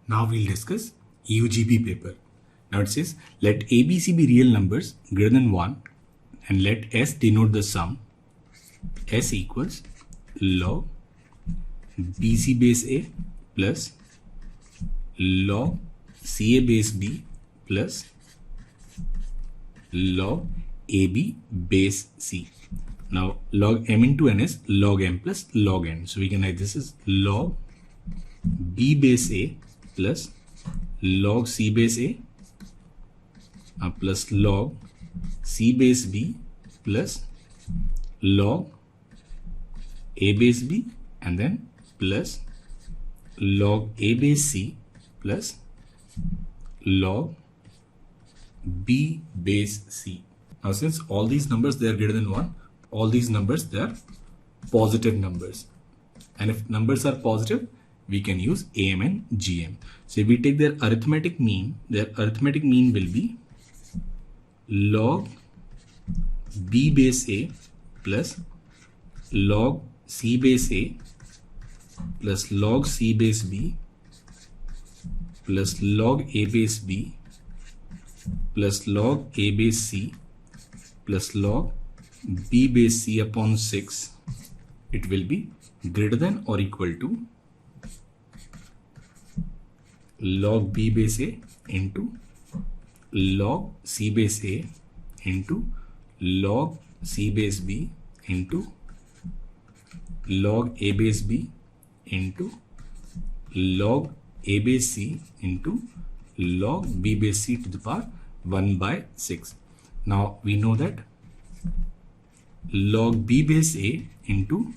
Now we'll discuss UGB paper. Now it says let ABC be real numbers greater than 1 and let S denote the sum. S equals log BC base A plus log CA base B plus log AB base C. Now log M into N is log M plus log N. So we can write this as log B base A plus log C base A plus log C base B plus log A base B and then plus log A base C plus log B base C. Now since all these numbers they are greater than 1, all these numbers they are positive numbers, and if numbers are positive we can use AM and GM. So if we take their arithmetic mean will be log B base A plus log C base A plus log C base B plus log A base B plus log A base C plus log B base C upon 6. It will be greater than or equal to log B base A into log C base A into log C base B into log A base B into log A base C into log B base C to the power 1 by 6. Now we know that log B base A into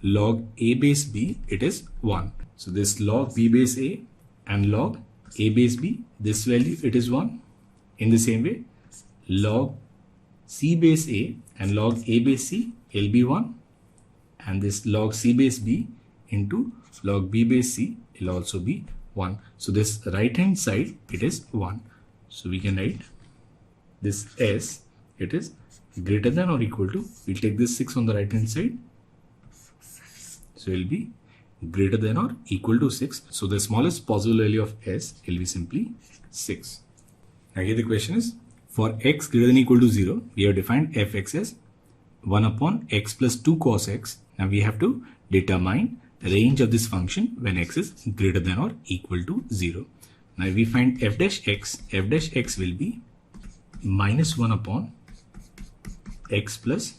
log A base B, it is 1. So this log B base A and log A base B, this value it is 1. In the same way, log C base A and log A base C will be 1, and this log C base B into log B base C will also be 1. So this right hand side it is 1. So we can write this S, it is greater than or equal to, we'll take this 6 on the right hand side, so it will be greater than or equal to 6. So the smallest possible value of S will be simply 6. Now here the question is, for x greater than or equal to 0, we have defined fx as 1 upon x plus 2 cos x. Now we have to determine the range of this function when x is greater than or equal to 0. Now if we find f dash x will be minus 1 upon x plus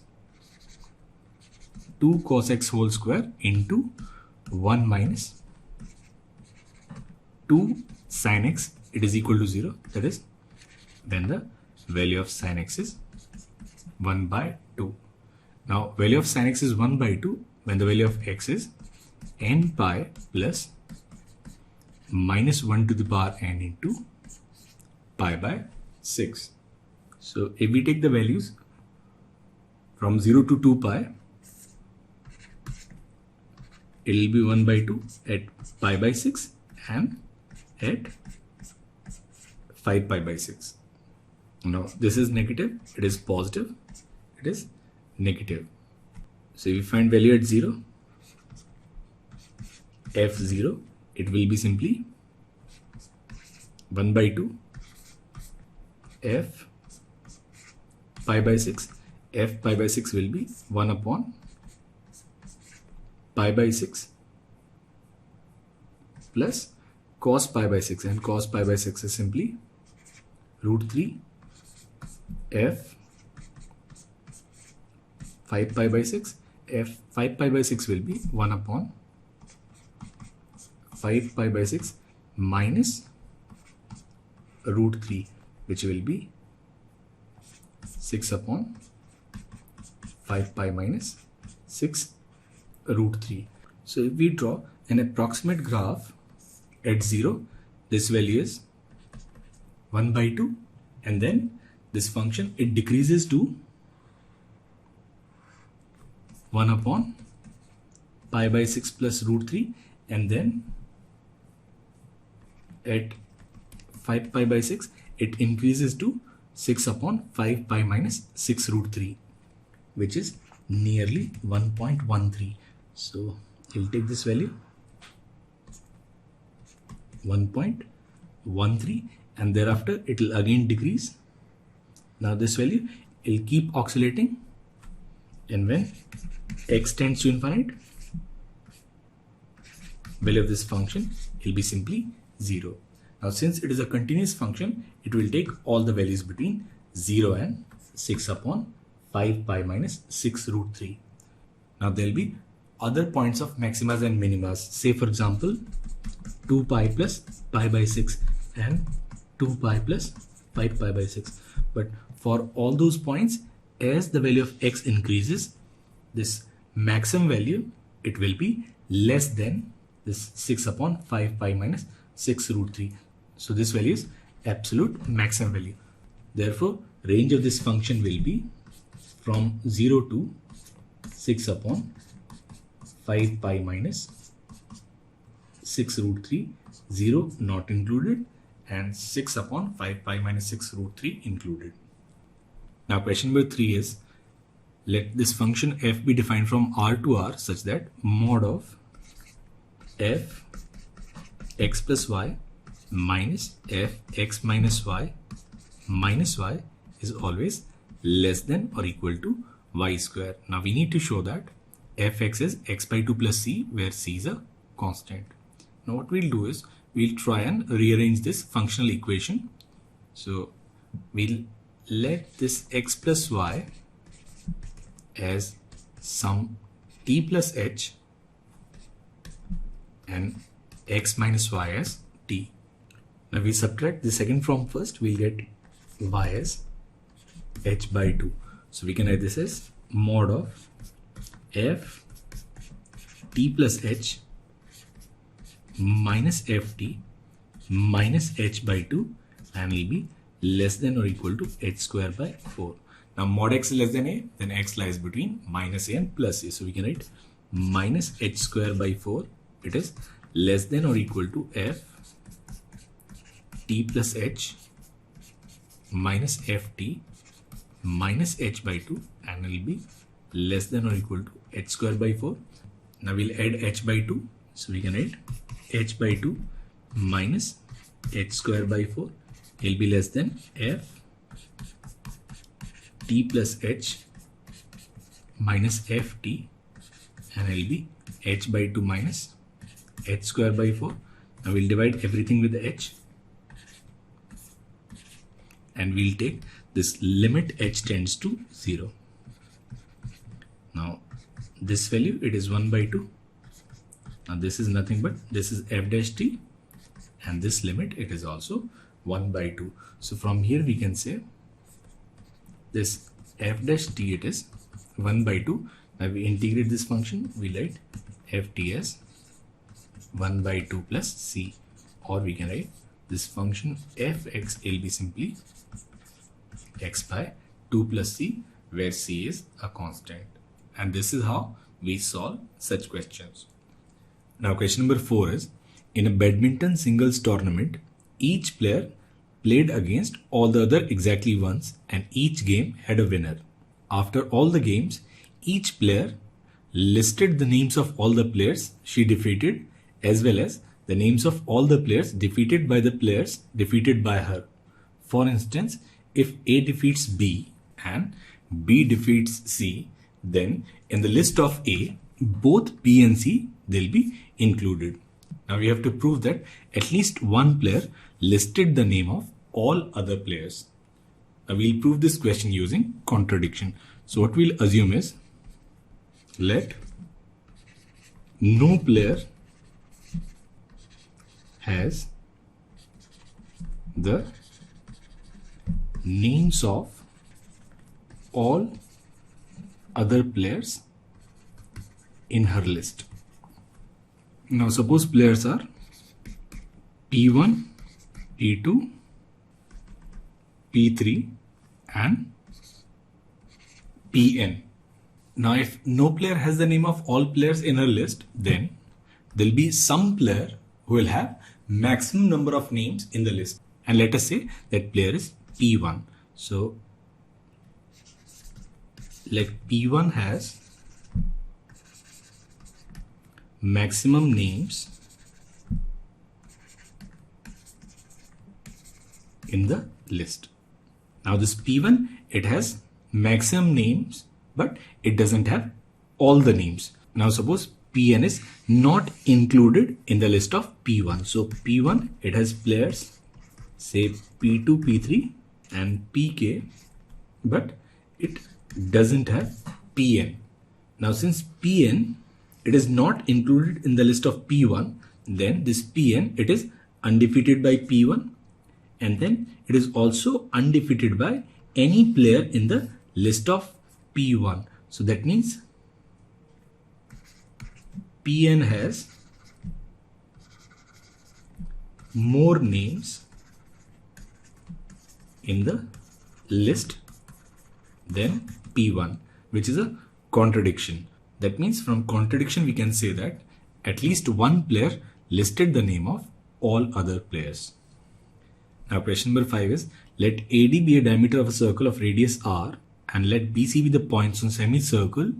2 cos x whole square into 1 minus 2 sin x, it is equal to 0. That is when the value of sin x is 1 by 2. Now value of sin x is 1 by 2 when the value of x is n pi plus minus 1 to the power n into pi by 6. So if we take the values from 0 to 2 pi, it will be 1 by 2 at pi by 6 and at 5 pi by 6. Now this is negative, it is positive, it is negative. So if we find value at 0, f0, it will be simply 1 by 2 f pi by 6. F pi by 6 will be 1 upon pi by 6 plus cos pi by 6, and cos pi by 6 is simply root 3 f 5 pi by 6. F 5 pi by 6 will be 1 upon 5 pi by 6 minus root 3, which will be 6 upon 5 pi minus 6 root 3. So if we draw an approximate graph at 0, this value is 1 by 2, and then this function it decreases to 1 upon pi by 6 plus root 3, and then at 5 pi by 6 it increases to 6 upon 5 pi minus 6 root 3, which is nearly 1.13. So you'll take this value 1.13, and thereafter it will again decrease. Now this value will keep oscillating, and when x tends to infinite, value of this function will be simply 0. Now since it is a continuous function, it will take all the values between 0 and 6 upon 5 pi minus 6 root 3. Now there will be other points of maximas and minimas. Say for example 2 pi plus pi by 6 and 2 pi plus 5 pi by 6. But for all those points, as the value of x increases, this maximum value, it will be less than this 6 upon 5 pi minus 6 root 3. So this value is absolute maximum value. Therefore, range of this function will be from 0 to 6 upon 5 pi minus 6 root 3, 0 not included, and 6 upon 5 pi minus 6 root 3 included. Now question number 3 is, let this function f be defined from R to R such that mod of f x plus y minus f x minus y is always less than or equal to y square. Now we need to show that fx is x by 2 plus c, where c is a constant. Now what we'll do is we'll try and rearrange this functional equation. So we'll let this x plus y as some t plus h and x minus y as t. Now we subtract the second from first, we'll get y as h by 2. So we can write this as mod of f t plus h minus ft minus h by 2, and will be less than or equal to h square by 4. Now mod x is less than a, then x lies between minus a and plus a. So we can write minus h square by 4. It is less than or equal to f t plus h minus ft minus h by 2, and will be less than or equal to h square by 4. Now we'll add h by 2. So we can write h by 2 minus h square by 4 will be less than f t plus h minus ft, and will be h by 2 minus h square by 4. Now we'll divide everything with the h, and we'll take this limit h tends to 0. Now this value, it is 1 by 2. Now this is nothing but this is f dash t, and this limit, it is also 1 by 2. So from here we can say this f dash t, it is 1 by 2. Now we integrate this function, we write ft as 1 by 2 plus c, or we can write this function fx will be simply x by 2 plus c, where c is a constant. And this is how we solve such questions. Now question number 4 is, in a badminton singles tournament, each player played against all the other exactly once, and each game had a winner. After all the games, each player listed the names of all the players she defeated, as well as the names of all the players defeated by the players defeated by her. For instance, if A defeats B and B defeats C, then in the list of A, both B and C, they'll be included. Now we have to prove that at least one player listed the name of all other players. Now we'll prove this question using contradiction. So what we'll assume is, let no player has the names of all other players in her list. Now suppose players are P1, P2, P3 and Pn. Now if no player has the name of all players in her list, then there will be some player who will have maximum number of names in the list. And let us say that player is P1. So let P1 has maximum names in the list. Now this P1, it has maximum names, but it doesn't have all the names. Now suppose Pn is not included in the list of P1. So P1, it has players, say P2, P3 and Pk, but it doesn't have Pn. Now since Pn, it is not included in the list of P1, then this Pn, it is undefeated by P1, and then it is also undefeated by any player in the list of P1. So that means Pn has more names in the list than P1, which is a contradiction. That means from contradiction we can say that at least one player listed the name of all other players. Now question number 5 is, let AD be a diameter of a circle of radius r and let BC be the points on semicircle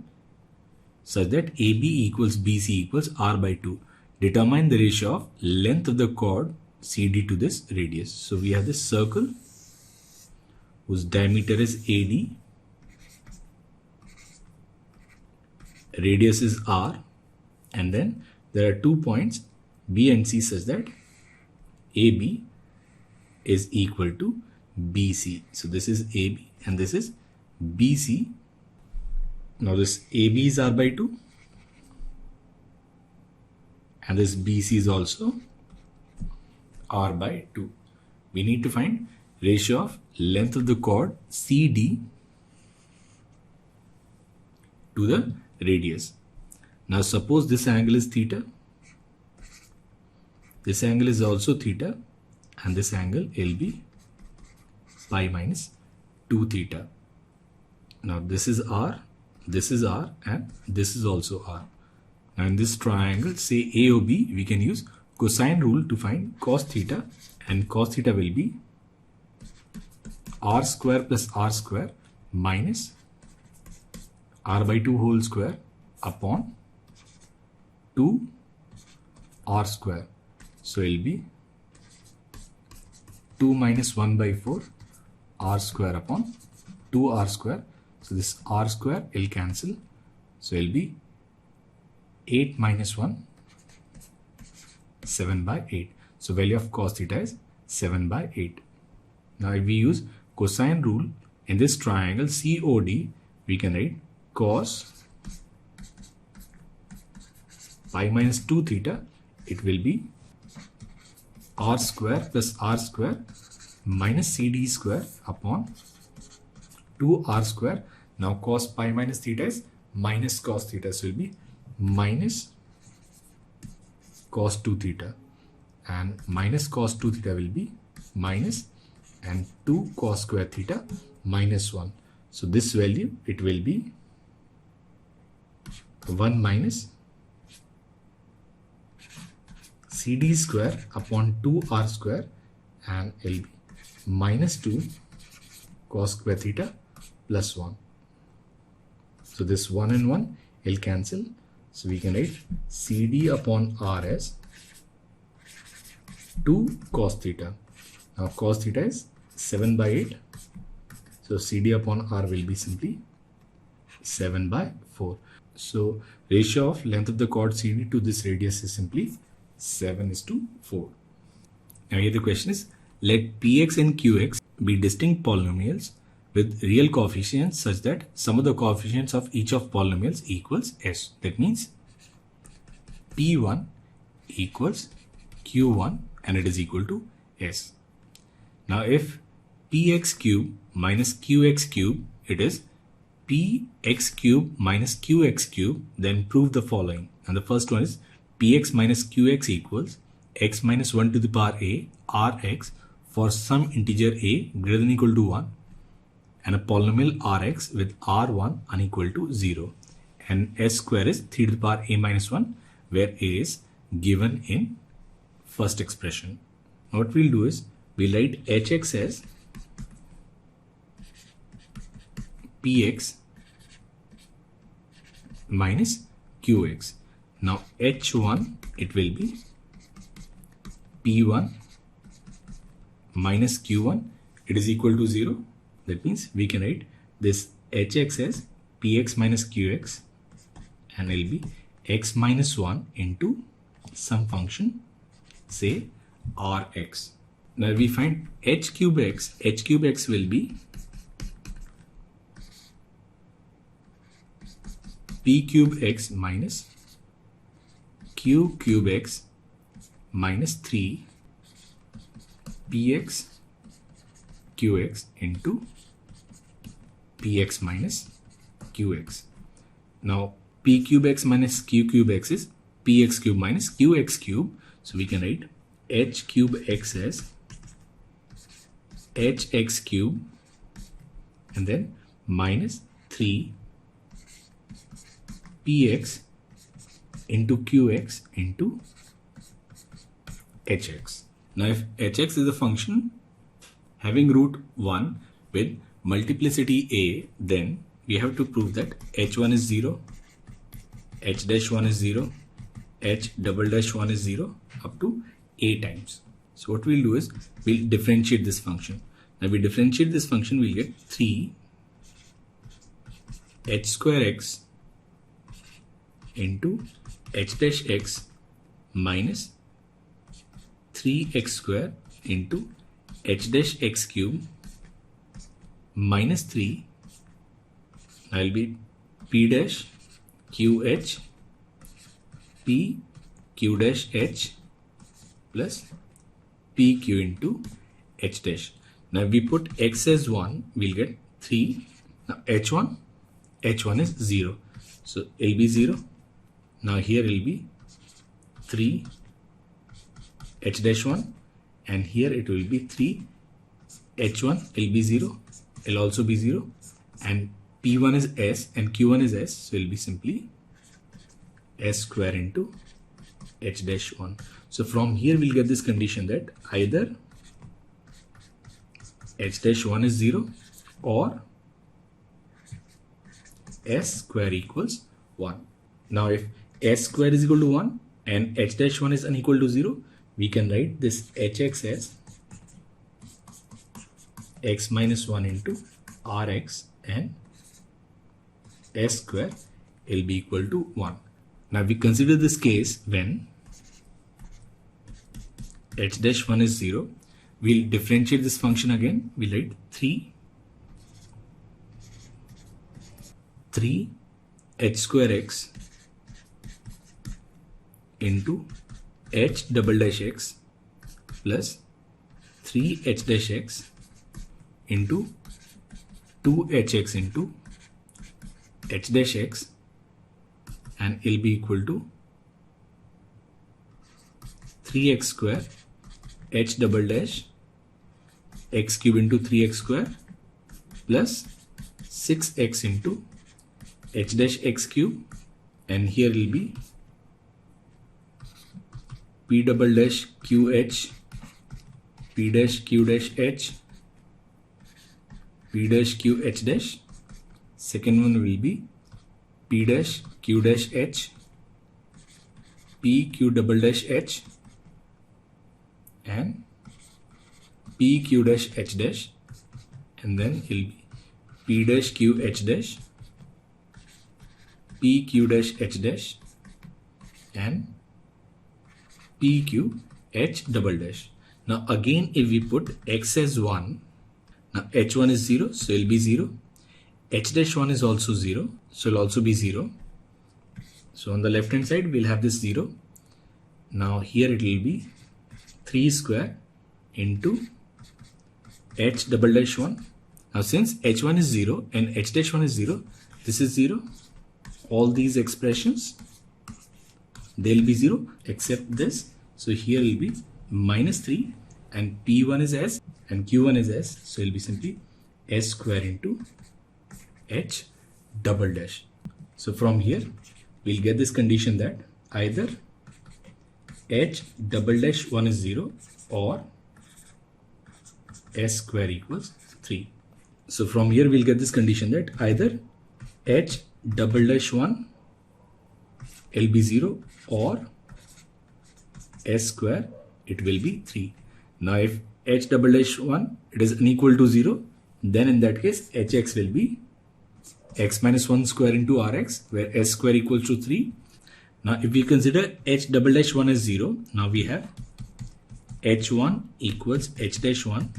such that AB equals BC equals r by 2. Determine the ratio of length of the chord CD to this radius. So we have this circle whose diameter is AD, radius is r, and then there are 2 points B and C such that AB is equal to BC. So this is AB and this is BC. Now this AB is r by 2 and this BC is also r by 2. We need to find ratio of length of the chord CD to the radius. Now suppose this angle is theta, this angle is also theta, and this angle will be pi minus 2 theta. Now this is r, and this is also r. Now in this triangle, say AOB, we can use cosine rule to find cos theta, and cos theta will be r square plus r square minus r by 2 whole square upon 2 r square. So it will be 2 minus 1 by 4 r square upon 2 r square. So this r square will cancel. So it will be 8 minus 1, 7 by 8. So value of cos theta is 7 by 8. Now if we use cosine rule in this triangle COD, we can write cos pi minus 2 theta, it will be r square plus r square minus CD square upon 2 r square. Now cos pi minus theta is minus cos theta, so it will be minus cos 2 theta, and minus cos 2 theta will be minus, and 2 cos square theta minus 1. So this value, it will be 1 minus CD square upon 2r square, and it will be minus 2 cos square theta plus 1. So this 1 and 1 will cancel. So we can write CD upon r as 2 cos theta. Now cos theta is 7 by 8. So CD upon r will be simply 7 by 4. So ratio of length of the chord CD to this radius is simply 7:4. Now here the question is, let Px and Qx be distinct polynomials with real coefficients such that sum of the coefficients of each of polynomials equals s. That means P1 equals Q1 and it is equal to s. Now if Px cube minus Qx cube, it is Px cube minus Qx cube, then prove the following. And the first one is Px minus Qx equals x minus 1 to the power a rx for some integer a greater than or equal to 1 and a polynomial rx with r1 unequal to 0, and s square is 3 to the power a minus 1 where a is given in first expression. What we'll do is we'll write hx as Px minus Qx. Now h1, it will be P1 minus q1, it is equal to 0. That means we can write this hx as px minus qx, and it will be x minus 1 into some function, say rx. Now we find h cube x will be p cube x minus q cube x minus 3 px qx into px minus qx. Now p cube x minus q cube x is px cube minus qx cube. So we can write h cube x as hx cube and then minus 3 px into qx into hx. Now if hx is a function having root 1 with multiplicity a, then we have to prove that h1 is 0, h dash 1 is 0, h double dash 1 is 0 up to a times. So what we'll do is we'll differentiate this function. Now we differentiate this function, we'll get 3 h square x into h dash x minus 3x square into h dash x cube minus 3. Now will be p dash qh p q dash h plus pq into h dash. Now if we put x as 1, we'll get 3. Now h1 is 0, so it'll be 0. Now here it'll be 3 h dash 1, and here it will be 3 h1 will be 0, it'll also be 0, and p1 is s and q1 is s, so it'll be simply s square into h dash 1. So from here we'll get this condition that either h dash 1 is 0 or s square equals 1. Now if s square is equal to 1 and h dash 1 is unequal to 0, we can write this hx as x minus 1 into rx, and s square will be equal to 1. Now we consider this case when h dash 1 is 0. We'll differentiate this function again. We'll write 3 h square x into h double dash x plus 3 h dash x into 2hx into h dash x, and it'll be equal to 3x square h double dash x cube into 3x square plus 6x into h dash x cube, and here will be p double dash qh p dash q dash h p dash q h dash. Second one will be p dash q dash h p q double dash h and p q dash h dash, and then it will be p dash q h dash p q dash h dash and p q h double dash. Now again if we put x as 1, now h1 is 0, so it will be 0. H dash 1 is also 0, so it will also be 0. So on the left hand side we'll have this 0. Now here it will be 3 square into h double dash 1. Now since h1 is 0 and h dash 1 is 0, this is 0. All these expressions, they'll be 0 except this. So here will be minus 3, and p1 is s and q1 is s, so it will be simply s square into h double dash. So from here we'll get this condition that either h double dash 1 is 0 or s square equals 3. So from here we'll get this condition that either h double dash 1 will be 0 or s square it will be 3. Now if h double dash 1, it is unequal to 0, then in that case hx will be x minus 1 square into rx, where s square equals to 3. Now if we consider h double dash 1 as 0, now we have h1 equals h dash 1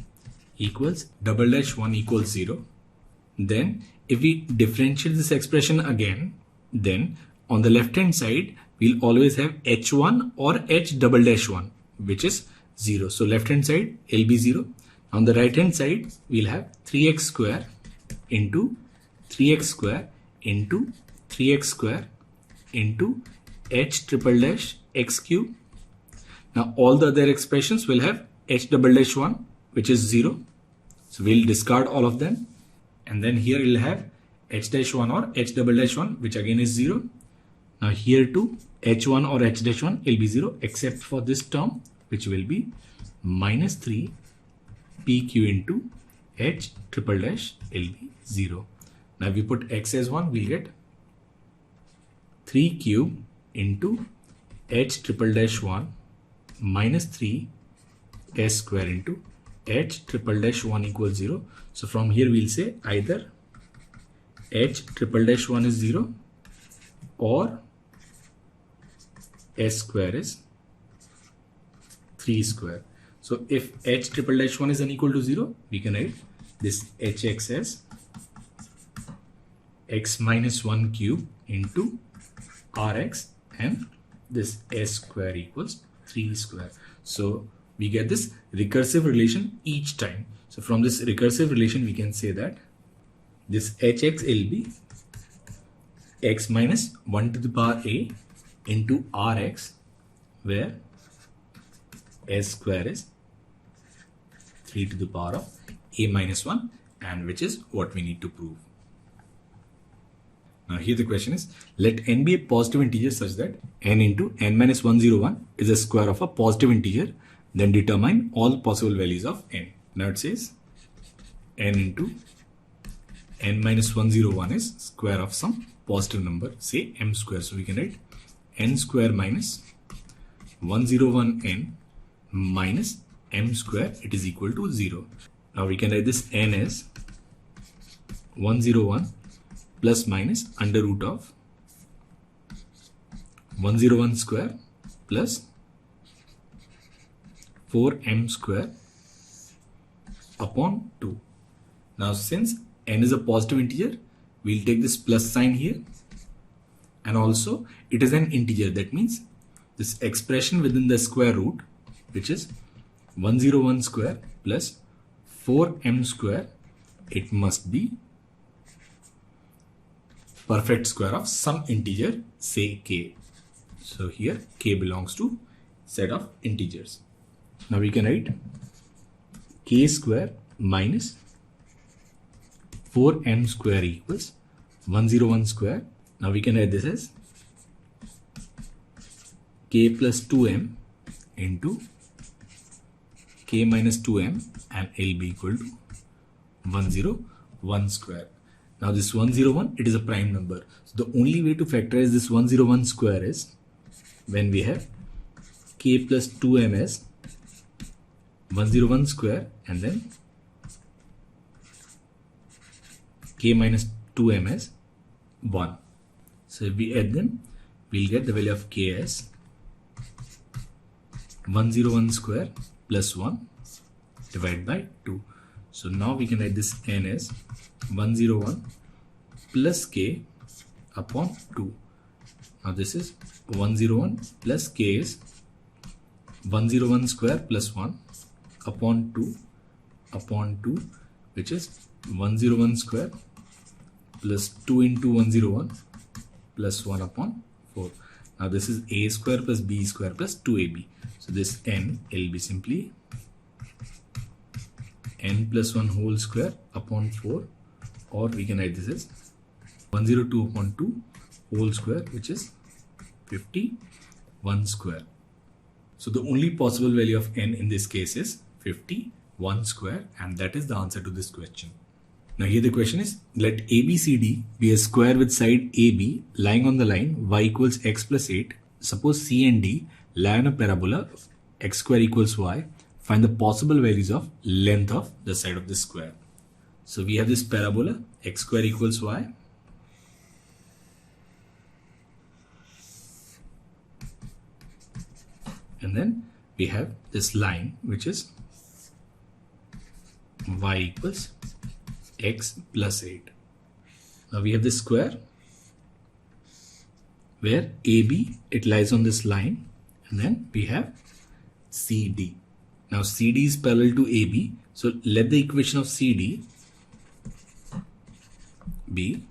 equals double dash 1 equals 0. Then if we differentiate this expression again, then on the left hand side we'll always have h1 or h double dash 1, which is 0. So left hand side will be 0. On the right hand side we'll have 3x square into 3x square into 3x square into h triple dash x cube. Now all the other expressions will have h double dash 1, which is 0. So we'll discard all of them. And then here we'll have h dash 1 or h double dash 1, which again is 0. Now here too h1 or h dash 1 will be 0, except for this term, which will be minus 3 pq into h triple dash will be 0. Now if we put x as 1, we'll get 3 cube into h triple dash 1 minus 3 s square into h triple dash 1 equals 0. So from here we'll say either h triple dash 1 is 0 or s square is 3 square. So if h triple dash 1 is unequal to 0, we can write this hx as x minus 1 cube into rx, and this s square equals 3 square. So we get this recursive relation each time. So from this recursive relation we can say that this hx will be x minus 1 to the power a into rx, where s square is 3 to the power of a minus 1, and which is what we need to prove. Now here the question is, let n be a positive integer such that n into n minus 101 is a square of a positive integer, then determine all possible values of n. Now it says n into n minus 101 is square of some positive number, say m square. So we can write n square minus 101n minus m square, it is equal to 0. Now we can write this n as 101 plus minus under root of 101 square plus 4m square upon 2. Now since n is a positive integer, we'll take this plus sign here, and also it is an integer. That means this expression within the square root, which is 101 square plus 4m square, it must be perfect square of some integer, say k. So here k belongs to set of integers. Now we can write k square minus 4m square equals 101 square. Now we can write this as k plus 2m into k minus 2m, and L be equal to 101 square. Now this 101, it is a prime number. So the only way to factorize this 101 square is when we have k plus 2m as 101 square, and then k minus 2m as 1. So if we add them, we'll get the value of k as 101 square plus 1 divided by 2. So now we can write this n as 101 plus k upon 2. Now this is 101 plus k is 101 square plus 1 upon 2, which is 101 square plus 2 into 101 plus 1 upon 4. Now this is a square plus b square plus 2ab. So this n will be simply n plus 1 whole square upon 4, or we can write this as 102 upon 2 whole square, which is 51 square. So the only possible value of n in this case is 51 square, and that is the answer to this question. Now here the question is, let ABCD be a square with side AB lying on the line y equals x plus 8. Suppose C and D lie on a parabola x square equals y. find the possible values of length of the side of the square. So we have this parabola x square equals y. And then we have this line which is y equals x plus 8. Now we have this square where AB, it lies on this line, and then we have CD. Now CD is parallel to AB, so let the equation of CD be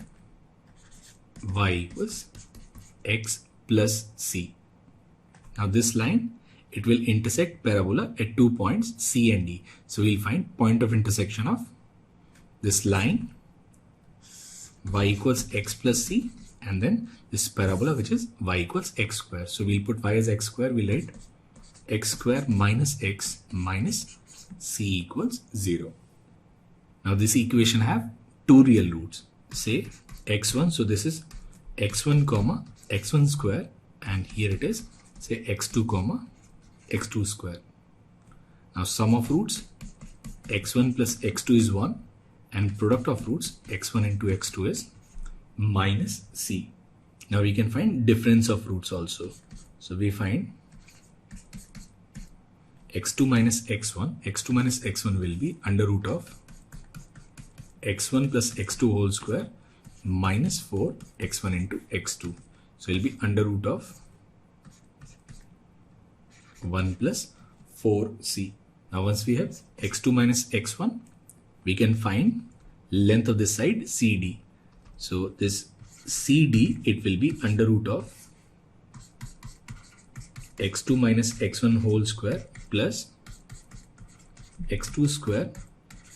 y equals x plus c. Now this line, it will intersect parabola at 2 points C and D. So we'll find point of intersection of this line y equals x plus c, and then this parabola which is y equals x square. So we'll put y as x square, we'll write x square minus x minus c equals 0. Now this equation have two real roots. Say x1, so this is x1 comma x1 square, and here it is say x2 comma x2 square. Now sum of roots x1 plus x2 is 1, and product of roots x1 into x2 is minus c. Now we can find difference of roots also. So we find x2 minus x1 will be under root of x1 plus x2 whole square minus 4 x1 into x2. So it will be under root of 1 plus 4c. Now once we have x2 minus x1, we can find length of this side CD. So this CD, it will be under root of x2 minus x1 whole square plus x2 square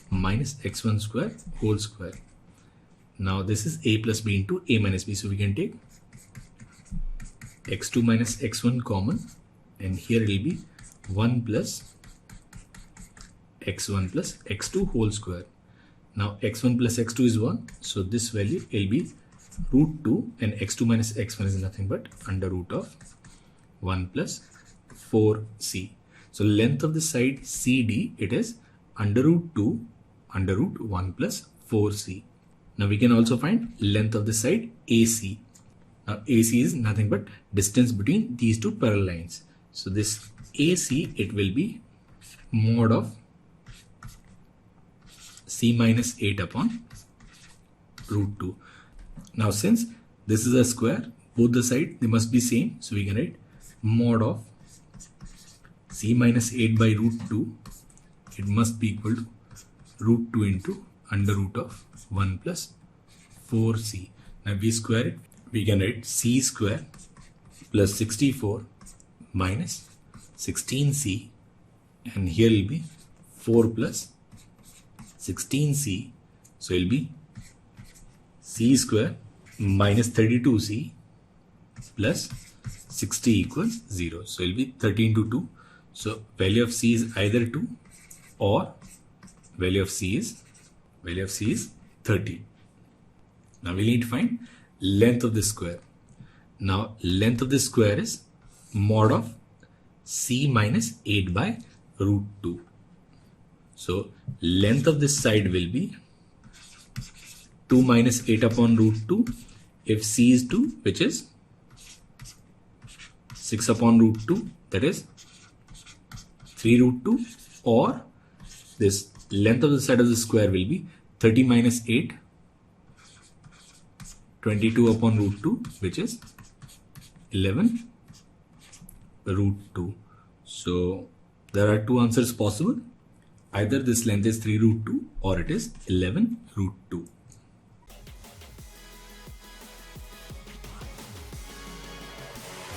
minus x1 square whole square. Now this is a plus b into a minus b. So we can take x2 minus x1 common, and here it will be 1 plus x1 plus x2 whole square. Now x1 plus x2 is 1, so this value will be root 2, and x2 minus x1 is nothing but under root of 1 plus 4c. So length of the side CD, it is under root 2 under root 1 plus 4c. Now we can also find length of the side AC. Now AC is nothing but distance between these two parallel lines. So this AC, it will be mod of c minus 8 upon root 2. Now since this is a square, both the sides, they must be same. So we can write mod of c minus 8 by root 2. It must be equal to root 2 into under root of 1 plus 4c. Now we square it, we can write c square plus 64 minus 16c, and here will be 4 plus 16c. So it will be c square minus 32c plus 60 equals 0. So it will be 13 to 2. So value of c is either 2 or value of c is 30. Now we need to find length of this square. Now length of this square is mod of c minus 8 by root 2. So length of this side will be 2 minus 8 upon root 2. If c is 2, which is 6 upon root 2, that is 3 root 2, or this length of the side of the square will be 30 minus 8, 22 upon root 2, which is 11 root 2. So there are two answers possible. Either this length is 3 root 2 or it is 11 root 2.